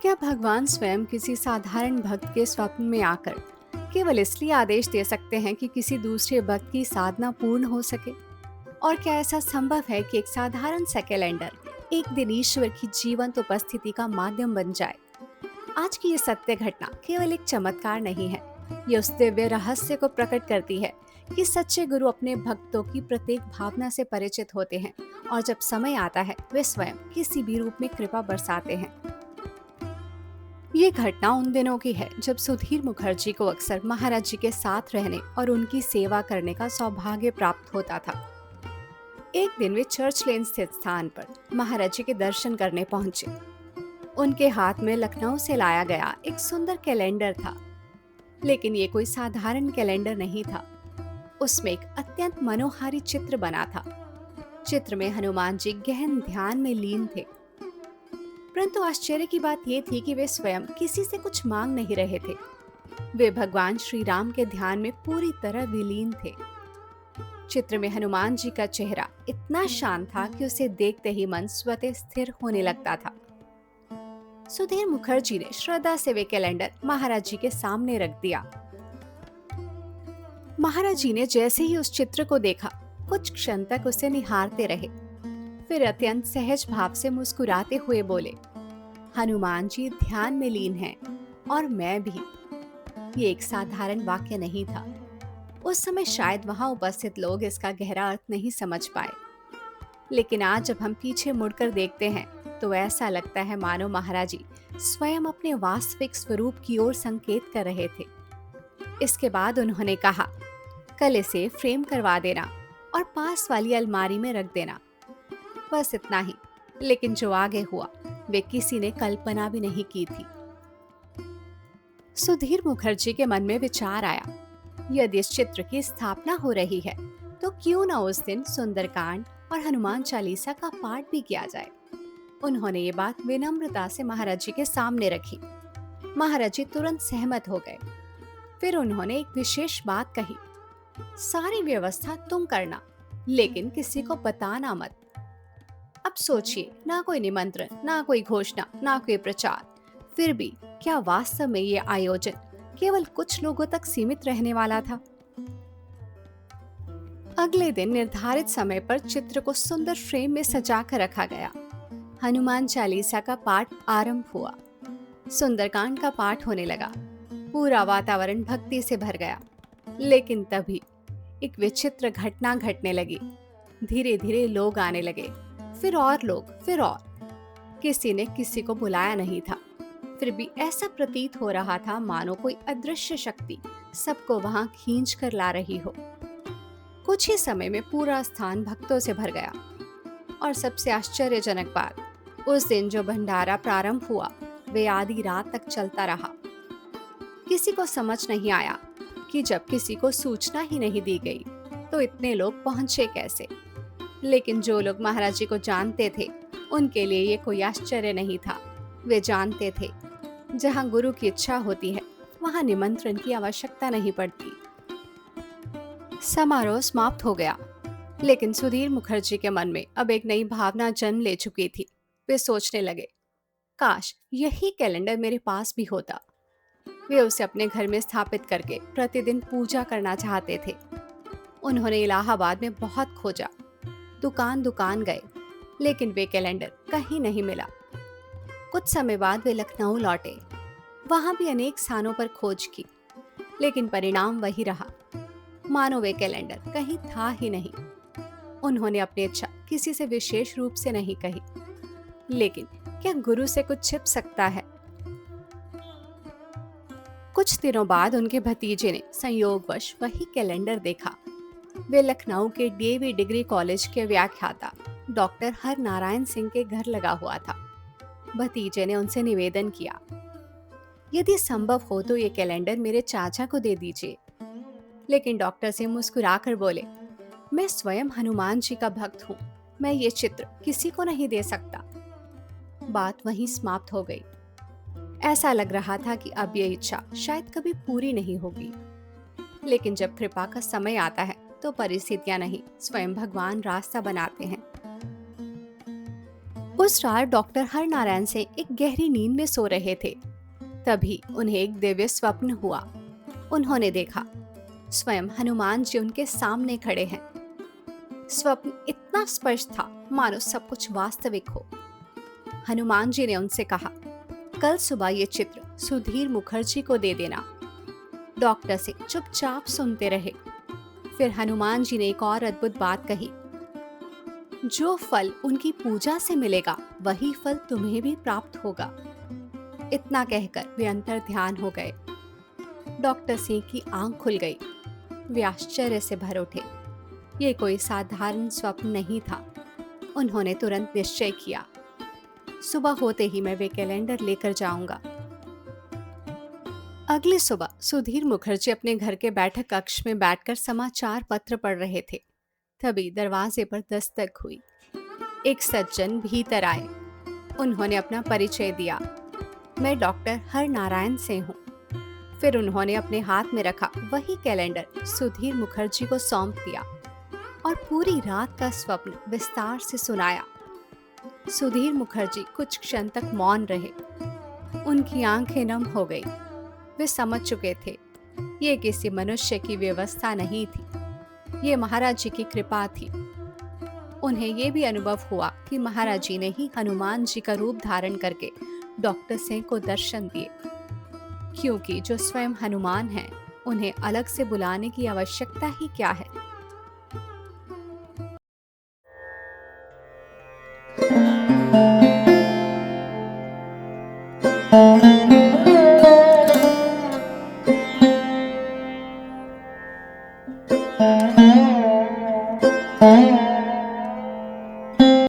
क्या भगवान स्वयं किसी साधारण भक्त के स्वप्न में आकर केवल इसलिए आदेश दे सकते हैं कि किसी दूसरे भक्त की साधना पूर्ण हो सके? और क्या ऐसा संभव है कि एक साधारण सा कैलेंडर एक दिन ईश्वर की जीवंत उपस्थिति का माध्यम बन जाए? आज की ये सत्य घटना केवल एक चमत्कार नहीं है। ये उस दिव्य रहस्य को प्रकट करती है कि सच्चे गुरु अपने भक्तों की प्रत्येक भावना से परिचित होते हैं और जब समय आता है वे स्वयं किसी भी रूप में कृपा बरसाते हैं। ये घटना उन दिनों की है जब सुधीर मुखर्जी को अक्सर महाराज जी के साथ रहने और उनकी सेवा करने का सौभाग्य प्राप्त होता था। एक दिन वे चर्च लेन स्थित स्थान पर महाराज जी के दर्शन करने पहुंचे। उनके हाथ में लखनऊ से लाया गया एक सुंदर कैलेंडर था, लेकिन ये कोई साधारण कैलेंडर नहीं था। उसमें एक अत्यंत मनोहारी चित्र बना था। चित्र में हनुमान जी गहन ध्यान में लीन थे, परंतु आश्चर्य की बात यह थी कि वे स्वयं किसी से कुछ मांग नहीं रहे थे। वे भगवान श्री राम के ध्यान में पूरी तरह विलीन थे। चित्र में हनुमान जी का चेहरा इतना शांत था कि उसे देखते ही मन स्वतः स्थिर होने लगता था। सुधीर मुखर्जी ने श्रद्धा से वे कैलेंडर महाराज जी के सामने रख दिया। महाराज जी ने जैसे ही उस चित्र को देखा, कुछ क्षण तक उसे निहारते रहे। फिर अत्यंत सहज भाव से मुस्कुराते हुए बोले, हनुमान जी ध्यान में लीन हैं और मैं भी। ये एक साधारण वाक्य नहीं था। उस समय शायद वहां उपस्थित लोग इसका गहरा अर्थ नहीं समझ पाए, लेकिन आज जब हम पीछे मुड़कर देखते हैं तो ऐसा लगता है मानो महाराज जी स्वयं अपने वास्तविक स्वरूप की ओर संकेत कर रहे थे। इसके बाद उन्होंने कहा, कल इसे फ्रेम करवा देना और पास वाली अलमारी में रख देना। बस इतना ही, लेकिन जो आगे हुआ वे किसी ने कल्पना भी नहीं की थी। सुधीर मुखर्जी के मन में विचार आया, यदि इस चित्र की स्थापना हो रही है तो क्यों न उस दिन सुंदरकांड और हनुमान चालीसा का पाठ भी किया जाए। उन्होंने ये बात विनम्रता से महाराज जी के सामने रखी। महाराज जी तुरंत सहमत हो गए। फिर उन्होंने एक विशेष बात कही, सारी व्यवस्था तुम करना, लेकिन किसी को बताना मत। अब सोचिए, ना कोई निमंत्रण, ना कोई घोषणा, ना कोई प्रचार, फिर भी क्या वास्तव में ये आयोजन केवल कुछ लोगों तक सीमित रहने वाला था? अगले दिन निर्धारित समय पर चित्र को सुंदर फ्रेम में सजा कर रखा गया। हनुमान चालीसा का पाठ आरंभ हुआ। सुंदरकांड का पाठ होने लगा। पूरा वातावरण भक्ति से भर गया। लेकिन तभी एक विचित्र घटना घटने लगी। धीरे धीरे लोग आने लगे, फिर और लोग, फिर और। किसी ने किसी को बुलाया नहीं था, फिर भी ऐसा प्रतीत हो रहा था मानो कोई अदृश्य शक्ति सबको वहां खींच कर ला रही हो। कुछ ही समय में पूरा स्थान भक्तों से भर गया। और सबसे आश्चर्यजनक बात, उस दिन जो भंडारा प्रारंभ हुआ वे आधी रात तक चलता रहा। किसी को समझ नहीं आया कि जब किसी को सूचना ही नहीं दी गई तो इतने लोग पहुंचे कैसे। लेकिन जो लोग महाराज जी को जानते थे उनके लिए ये कोई आश्चर्य नहीं था। वे जानते थे जहां गुरु की इच्छा होती है वहां निमंत्रण की आवश्यकता नहीं पड़ती। समारोह समाप्त हो गया, लेकिन सुधीर मुखर्जी के मन में अब एक नई भावना जन्म ले चुकी थी। वे सोचने लगे, काश यही कैलेंडर मेरे पास भी होता। वे उसे अपने घर में स्थापित करके प्रतिदिन पूजा करना चाहते थे। उन्होंने इलाहाबाद में बहुत खोजा, दुकान दुकान गए, लेकिन वे कैलेंडर कहीं नहीं मिला। कुछ समय बाद वे लखनऊ लौटे। वहां भी अनेक स्थानों पर खोज की, लेकिन परिणाम वही रहा, मानो वे कैलेंडर कहीं था ही नहीं। उन्होंने अपनी इच्छा किसी से विशेष रूप से नहीं कही, लेकिन क्या गुरु से कुछ छिप सकता है? कुछ दिनों बाद उनके भतीजे ने संयोगवश वही कैलेंडर देखा। वे लखनऊ के डीएवी डिग्री कॉलेज के व्याख्याता डॉक्टर हर नारायण सिंह के घर लगा हुआ था। भतीजे ने उनसे निवेदन किया, यदि संभव हो तो ये कैलेंडर मेरे चाचा को दे दीजिए। लेकिन डॉक्टर सिंह मुस्कुराकर बोले, मैं स्वयं हनुमान जी का भक्त हूँ, मैं ये चित्र किसी को नहीं दे सकता। बात वहीं समाप्त हो गई। ऐसा लग रहा था कि अब ये इच्छा शायद कभी पूरी नहीं होगी। लेकिन जब कृपा का समय आता है तो परिस्थितियां नहीं, स्वयं भगवान रास्ता बनाते हैं। उस रात डॉक्टर हरनारायण सिंह एक गहरी नींद में सो रहे थे। तभी उन्हें एक दिव्य स्वप्न हुआ। उन्होंने देखा स्वयं हनुमान जी उनके सामने खड़े हैं। स्वप्न इतना स्पष्ट था मानो सब कुछ वास्तविक हो। हनुमान जी ने उनसे कहा, कल सुबह ये चित्र सुधीर मुखर्जी को दे देना। डॉक्टर से चुपचाप सुनते रहे। फिर हनुमान जी ने एक और अद्भुत बात कही, जो फल उनकी पूजा से मिलेगा वही फल तुम्हें भी प्राप्त होगा। इतना कहकर वे अंतर ध्यान हो गए। डॉक्टर सिंह की आंख खुल गई। वे आश्चर्य से भर उठे। ये कोई साधारण स्वप्न नहीं था। उन्होंने तुरंत निश्चय किया, सुबह होते ही मैं वे कैलेंडर लेकर जाऊंगा। अगली सुबह सुधीर मुखर्जी अपने घर के बैठक कक्ष में बैठकर समाचार पत्र पढ़ रहे थे। तभी दरवाजे पर दस्तक हुई। एक सज्जन भीतर आए। उन्होंने अपना परिचय दिया, मैं डॉक्टर हरनारायण सिंह हूँ। फिर उन्होंने अपने हाथ में रखा वही कैलेंडर सुधीर मुखर्जी को सौंप दिया और पूरी रात का स्वप्न विस्तार से सुनाया। सुधीर मुखर्जी कुछ क्षण तक मौन रहे। उनकी आंखें नम हो गई। वे समझ चुके थे, ये किसी मनुष्य की व्यवस्था नहीं थी, ये महाराज जी की कृपा थी। उन्हें ये भी अनुभव हुआ कि महाराज जी ने ही हनुमान जी का रूप धारण करके डॉक्टर सिंह को दर्शन दिए, क्योंकि जो स्वयं हनुमान हैं, उन्हें अलग से बुलाने की आवश्यकता ही क्या है।